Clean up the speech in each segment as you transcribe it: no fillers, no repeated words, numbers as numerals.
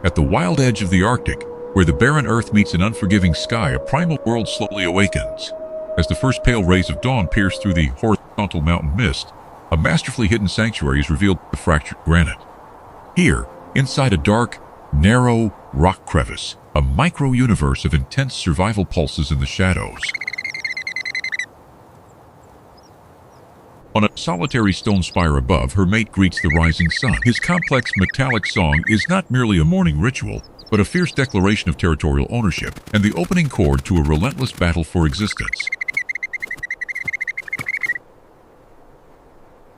At the wild edge of the Arctic, where the barren earth meets an unforgiving sky, a primal world slowly awakens. As the first pale rays of dawn pierce through the horizontal mountain mist, a masterfully hidden sanctuary is revealed by the fractured granite. Here, inside a dark, narrow rock crevice, a micro-universe of intense survival pulses in the shadows. On a solitary stone spire above, her mate greets the rising sun. His complex metallic song is not merely a morning ritual, but a fierce declaration of territorial ownership and the opening chord to a relentless battle for existence.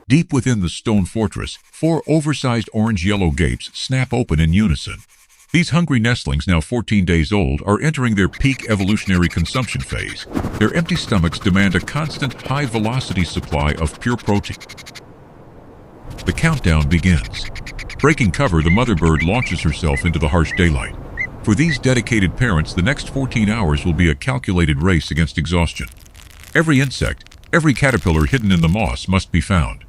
Deep within the stone fortress, 4 oversized orange-yellow gapes snap open in unison. These hungry nestlings, now 14 days old, are entering their peak evolutionary consumption phase. Their empty stomachs demand a constant, high-velocity supply of pure protein. The countdown begins. Breaking cover, the mother bird launches herself into the harsh daylight. For these dedicated parents, the next 14 hours will be a calculated race against exhaustion. Every insect, every caterpillar hidden in the moss must be found.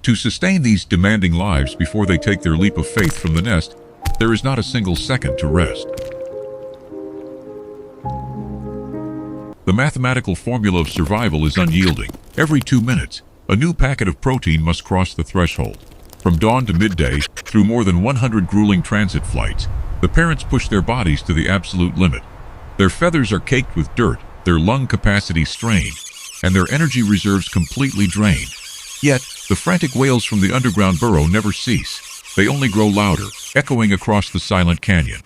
To sustain these demanding lives before they take their leap of faith from the nest, there is not a single second to rest. The mathematical formula of survival is unyielding. Every 2 minutes, a new packet of protein must cross the threshold. From dawn to midday, through more than 100 grueling transit flights, the parents push their bodies to the absolute limit. Their feathers are caked with dirt, their lung capacity strained, and their energy reserves completely drained. Yet, the frantic wails from the underground burrow never cease. They only grow louder, echoing across the silent canyon.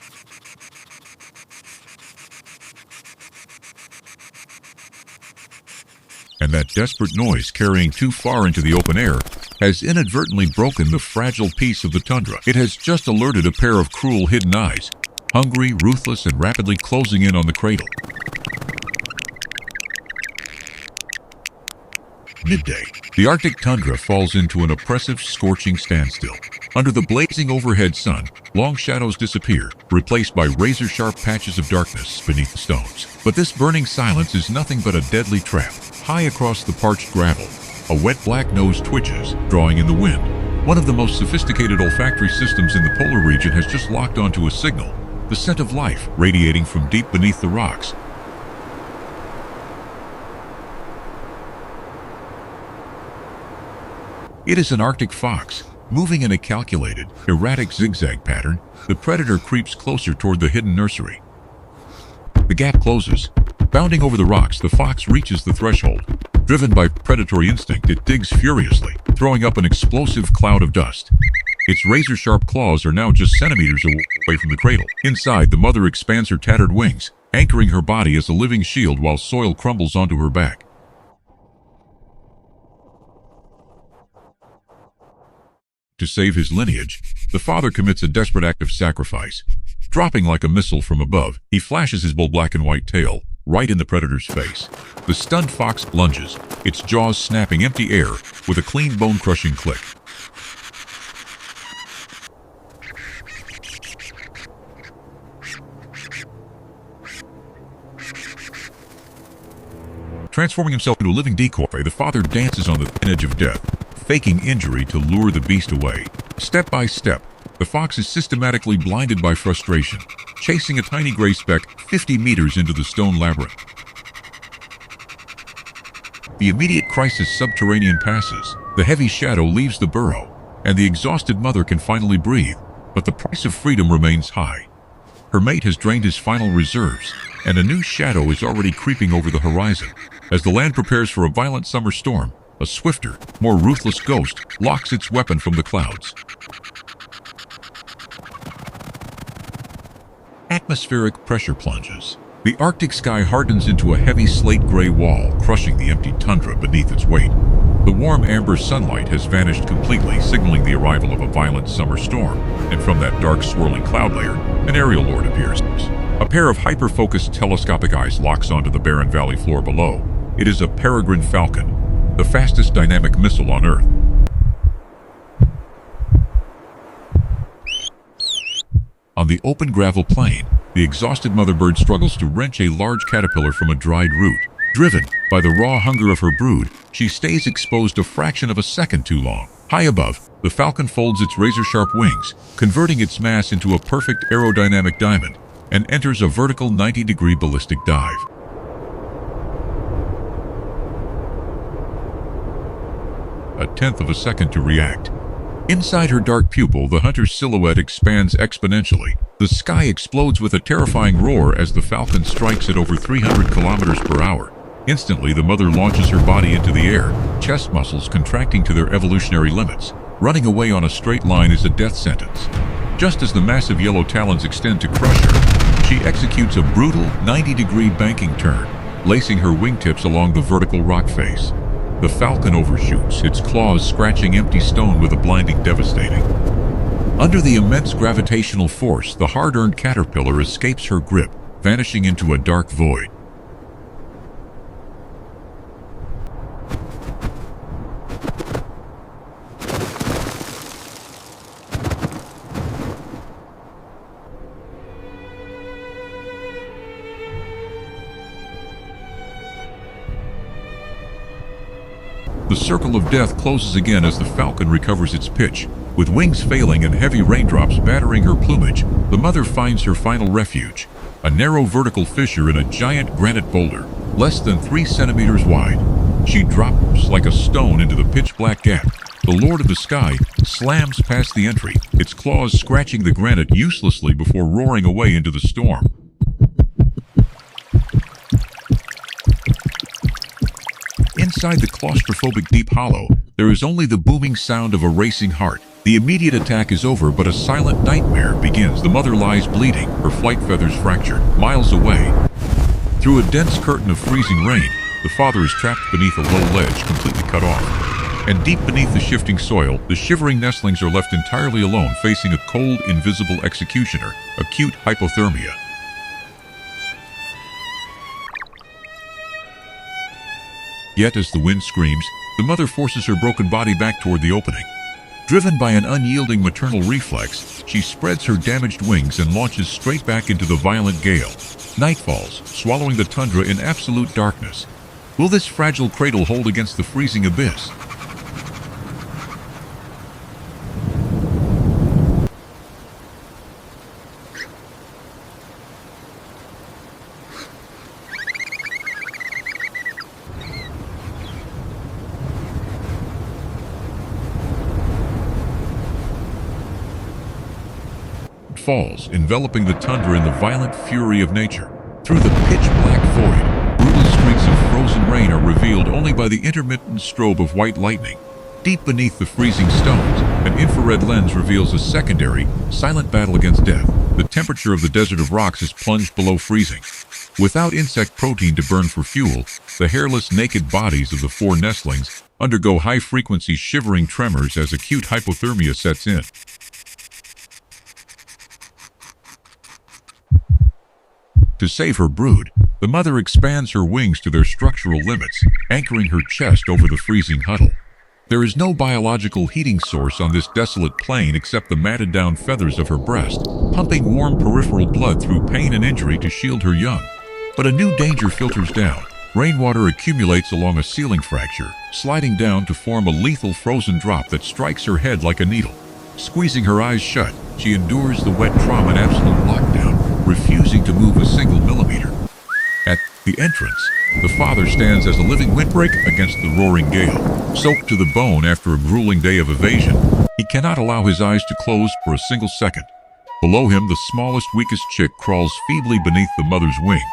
And that desperate noise, carrying too far into the open air, has inadvertently broken the fragile peace of the tundra. It has just alerted a pair of cruel hidden eyes, hungry, ruthless, and rapidly closing in on the cradle. Midday. The Arctic tundra falls into an oppressive, scorching standstill. Under the blazing overhead sun, long shadows disappear, replaced by razor-sharp patches of darkness beneath the stones. But this burning silence is nothing but a deadly trap. High across the parched gravel, a wet black nose twitches, drawing in the wind. One of the most sophisticated olfactory systems in the polar region has just locked onto a signal, the scent of life radiating from deep beneath the rocks. It is an Arctic fox. Moving in a calculated, erratic zigzag pattern, the predator creeps closer toward the hidden nursery. The gap closes. Bounding over the rocks, the fox reaches the threshold. Driven by predatory instinct, it digs furiously, throwing up an explosive cloud of dust. Its razor-sharp claws are now just centimeters away from the cradle. Inside, the mother expands her tattered wings, anchoring her body as a living shield while soil crumbles onto her back. To save his lineage, the father commits a desperate act of sacrifice. Dropping like a missile from above, he flashes his bold black and white tail right in the predator's face. The stunned fox lunges, its jaws snapping empty air with a clean bone-crushing click. Transforming himself into a living decoy, the father dances on the thin edge of death, faking injury to lure the beast away. Step by step, the fox is systematically blinded by frustration, chasing a tiny gray speck 50 meters into the stone labyrinth. The immediate crisis subterranean passes. The heavy shadow leaves the burrow, and the exhausted mother can finally breathe, but the price of freedom remains high. Her mate has drained his final reserves, and a new shadow is already creeping over the horizon. As the land prepares for a violent summer storm, a swifter, more ruthless ghost locks its weapon from the clouds. Atmospheric pressure plunges. The Arctic sky hardens into a heavy slate-gray wall, crushing the empty tundra beneath its weight. The warm amber sunlight has vanished completely, signaling the arrival of a violent summer storm, and from that dark, swirling cloud layer, an aerial lord appears. A pair of hyper-focused telescopic eyes locks onto the barren valley floor below. It is a Peregrine Falcon, the fastest dynamic missile on Earth. On the open gravel plain, the exhausted mother bird struggles to wrench a large caterpillar from a dried root. Driven by the raw hunger of her brood, she stays exposed a fraction of a second too long. High above, The falcon folds its razor-sharp wings, converting its mass into a perfect aerodynamic diamond, and enters a vertical 90-degree ballistic dive. A tenth of a second to react. Inside her dark pupil, the hunter's silhouette expands exponentially. The sky explodes with a terrifying roar as the falcon strikes at over 300 kilometers per hour. Instantly, the mother launches her body into the air, chest muscles contracting to their evolutionary limits. Running away on a straight line is a death sentence. Just as the massive yellow talons extend to crush her, she executes a brutal 90-degree banking turn, lacing her wingtips along the vertical rock face. The falcon overshoots, its claws scratching empty stone with a blinding devastating. Under the immense gravitational force, the hard-earned caterpillar escapes her grip, vanishing into a dark void. The circle of death closes again as the falcon recovers its pitch. With wings failing and heavy raindrops battering her plumage, the mother finds her final refuge, a narrow vertical fissure in a giant granite boulder, less than 3 centimeters wide. She drops like a stone into the pitch-black gap. The Lord of the Sky slams past the entry, its claws scratching the granite uselessly before roaring away into the storm. Inside the claustrophobic deep hollow, there is only the booming sound of a racing heart. The immediate attack is over, but a silent nightmare begins. The mother lies bleeding, her flight feathers fractured, miles away. Through a dense curtain of freezing rain, the father is trapped beneath a low ledge, completely cut off. And deep beneath the shifting soil, the shivering nestlings are left entirely alone, facing a cold, invisible executioner, acute hypothermia. Yet as the wind screams, the mother forces her broken body back toward the opening. Driven by an unyielding maternal reflex, she spreads her damaged wings and launches straight back into the violent gale. Night falls, swallowing the tundra in absolute darkness. Will this fragile cradle hold against the freezing abyss? Falls, enveloping the tundra in the violent fury of nature. Through the pitch-black void, brutal streaks of frozen rain are revealed only by the intermittent strobe of white lightning. Deep beneath the freezing stones, an infrared lens reveals a secondary, silent battle against death. The temperature of the desert of rocks is plunged below freezing. Without insect protein to burn for fuel, the hairless, naked bodies of the 4 nestlings undergo high-frequency shivering tremors as acute hypothermia sets in. To save her brood, the mother expands her wings to their structural limits, anchoring her chest over the freezing huddle. There is no biological heating source on this desolate plain except the matted down feathers of her breast, pumping warm peripheral blood through pain and injury to shield her young. But a new danger filters down. Rainwater accumulates along a ceiling fracture, sliding down to form a lethal frozen drop that strikes her head like a needle. Squeezing her eyes shut, she endures the wet trauma in absolute lockdown, refusing to move a single millimeter. At the entrance, the father stands as a living windbreak against the roaring gale. Soaked to the bone after a grueling day of evasion, he cannot allow his eyes to close for a single second. Below him, the smallest, weakest chick crawls feebly beneath the mother's wing,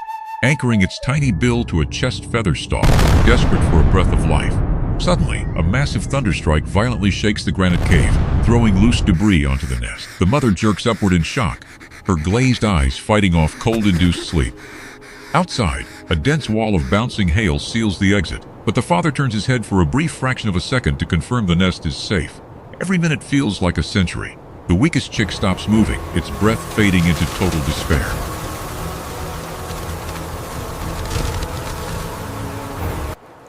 anchoring its tiny bill to a chest feather stalk, desperate for a breath of life. Suddenly, a massive thunderstrike violently shakes the granite cave, throwing loose debris onto the nest. The mother jerks upward in shock, her glazed eyes fighting off cold-induced sleep. Outside, a dense wall of bouncing hail seals the exit, but the father turns his head for a brief fraction of a second to confirm the nest is safe. Every minute feels like a century. The weakest chick stops moving, its breath fading into total despair.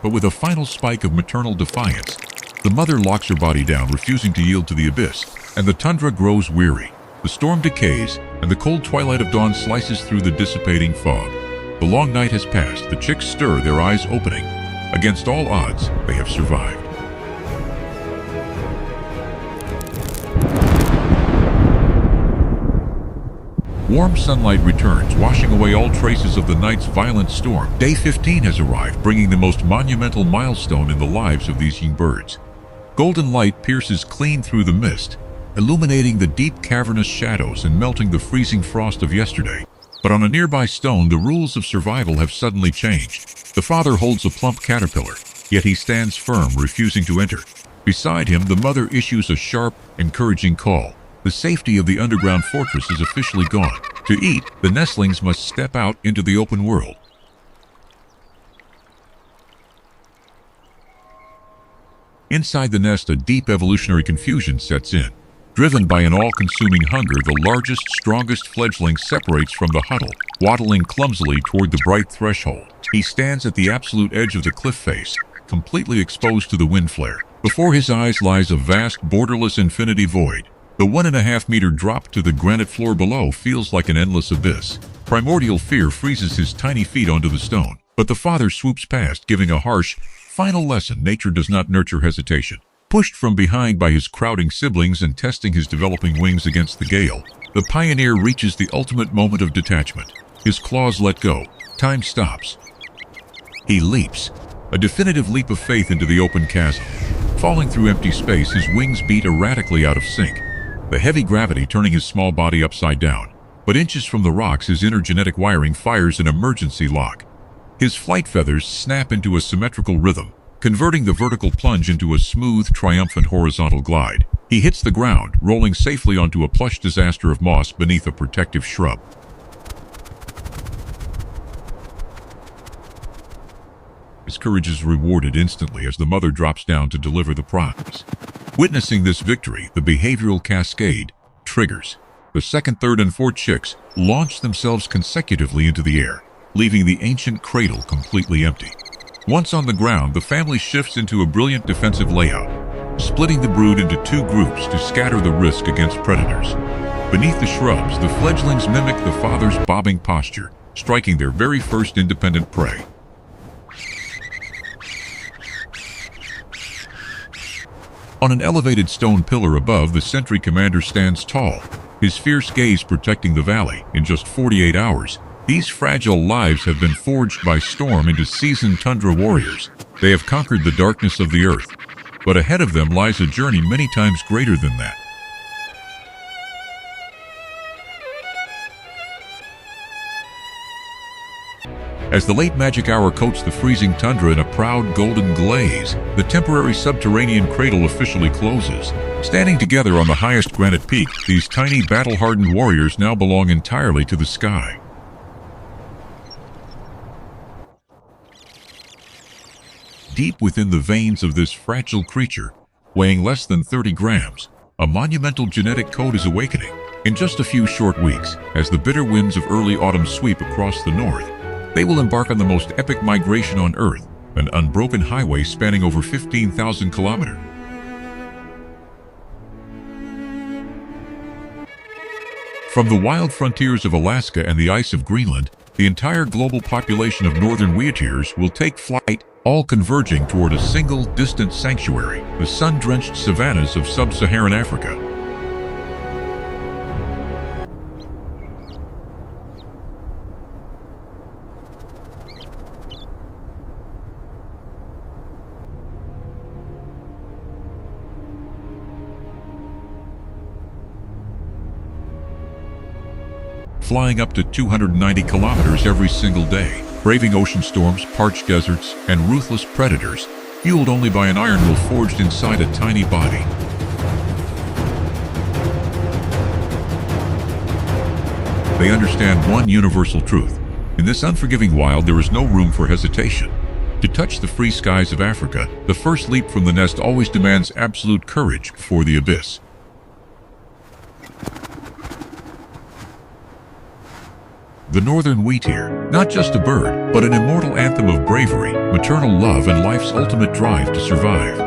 But with a final spike of maternal defiance, the mother locks her body down, refusing to yield to the abyss, and the tundra grows weary. The storm decays, and the cold twilight of dawn slices through the dissipating fog. The long night has passed, the chicks stir, their eyes opening. Against all odds, they have survived. Warm sunlight returns, washing away all traces of the night's violent storm. Day 15 has arrived, bringing the most monumental milestone in the lives of these young birds. Golden light pierces clean through the mist, illuminating the deep cavernous shadows and melting the freezing frost of yesterday. But on a nearby stone, the rules of survival have suddenly changed. The father holds a plump caterpillar, yet he stands firm, refusing to enter. Beside him, the mother issues a sharp, encouraging call. The safety of the underground fortress is officially gone. To eat, the nestlings must step out into the open world. Inside the nest, a deep evolutionary confusion sets in. Driven by an all-consuming hunger, the largest, strongest fledgling separates from the huddle, waddling clumsily toward the bright threshold. He stands at the absolute edge of the cliff face, completely exposed to the wind flare. Before his eyes lies a vast, borderless infinity void. The 1.5-meter drop to the granite floor below feels like an endless abyss. Primordial fear freezes his tiny feet onto the stone, but the father swoops past, giving a harsh, final lesson: nature does not nurture hesitation. Pushed from behind by his crowding siblings and testing his developing wings against the gale, the pioneer reaches the ultimate moment of detachment. His claws let go. Time stops. He leaps, a definitive leap of faith into the open chasm. Falling through empty space, his wings beat erratically out of sync, the heavy gravity turning his small body upside down. But inches from the rocks, his inner genetic wiring fires an emergency lock. His flight feathers snap into a symmetrical rhythm, converting the vertical plunge into a smooth, triumphant horizontal glide. He hits the ground, rolling safely onto a plush disaster of moss beneath a protective shrub. His courage is rewarded instantly as the mother drops down to deliver the prize. Witnessing this victory, the behavioral cascade triggers. The second, third, and fourth chicks launch themselves consecutively into the air, leaving the ancient cradle completely empty. Once on the ground, the family shifts into a brilliant defensive layout, splitting the brood into two groups to scatter the risk against predators. Beneath the shrubs, the fledglings mimic the father's bobbing posture, striking their very first independent prey. On an elevated stone pillar above, the sentry commander stands tall, his fierce gaze protecting the valley. In just 48 hours, these fragile lives have been forged by storm into seasoned tundra warriors. They have conquered the darkness of the earth, but ahead of them lies a journey many times greater than that. As the late magic hour coats the freezing tundra in a proud golden glaze, the temporary subterranean cradle officially closes. Standing together on the highest granite peak, these tiny battle-hardened warriors now belong entirely to the sky. Deep within the veins of this fragile creature, weighing less than 30 grams, a monumental genetic code is awakening. In just a few short weeks, as the bitter winds of early autumn sweep across the north, they will embark on the most epic migration on Earth, an unbroken highway spanning over 15,000 kilometers. From the wild frontiers of Alaska and the ice of Greenland, the entire global population of Northern Wheatears will take flight, all converging toward a single distant sanctuary, the sun-drenched savannas of sub-Saharan Africa. Flying up to 290 kilometers every single day, braving ocean storms, parched deserts, and ruthless predators, fueled only by an iron will forged inside a tiny body. They understand one universal truth. In this unforgiving wild, there is no room for hesitation. To touch the free skies of Africa, the first leap from the nest always demands absolute courage before the abyss. The Northern Wheatear, not just a bird, but an immortal anthem of bravery, maternal love, and life's ultimate drive to survive.